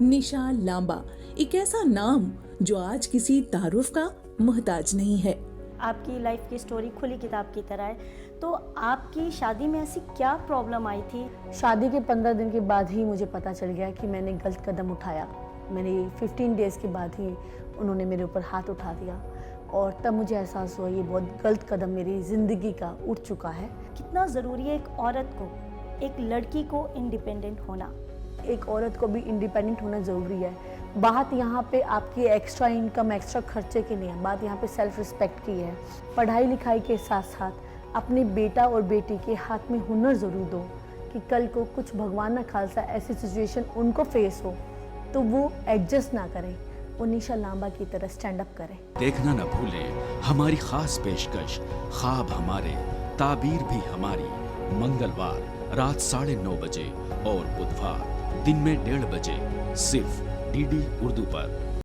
निशा लांबा एक ऐसा नाम जो आज किसी तारुफ का मोहताज नहीं है। आपकी लाइफ की स्टोरी खुली किताब की तरह है। तो आपकी शादी में ऐसी क्या प्रॉब्लम आई थी? शादी के 15 दिन के बाद ही मुझे पता चल गया कि मैंने गलत कदम उठाया। मेरी 15 डेज़ के बाद ही उन्होंने मेरे ऊपर हाथ उठा दिया और तब मुझे एहसास हुआ ये बहुत गलत कदम मेरी ज़िंदगी का उठ चुका है। कितना ज़रूरी है एक औरत को, एक लड़की को इंडिपेंडेंट होना? एक औरत को भी इंडिपेंडेंट होना ज़रूरी है। बात यहाँ पे आपकी एक्स्ट्रा इनकम, एक्स्ट्रा खर्चे की नहीं है, बात यहाँ पे सेल्फ रिस्पेक्ट की है। पढ़ाई लिखाई के साथ साथ अपने बेटा और बेटी के हाथ में हुनर ज़रूर दो कि कल को कुछ भगवान न खालसा ऐसी सिचुएशन उनको फेस हो तो वो एडजस्ट ना करें, वो निशा लांबा की तरह स्टैंड अप करें। देखना न भूलें हमारी खास पेशकश ख्वाब हमारे ताबीर भी हमारी, मंगलवार रात 9:30 बजे और बुधवार दिन में 1:30 बजे सिर्फ डीडी उर्दू पर।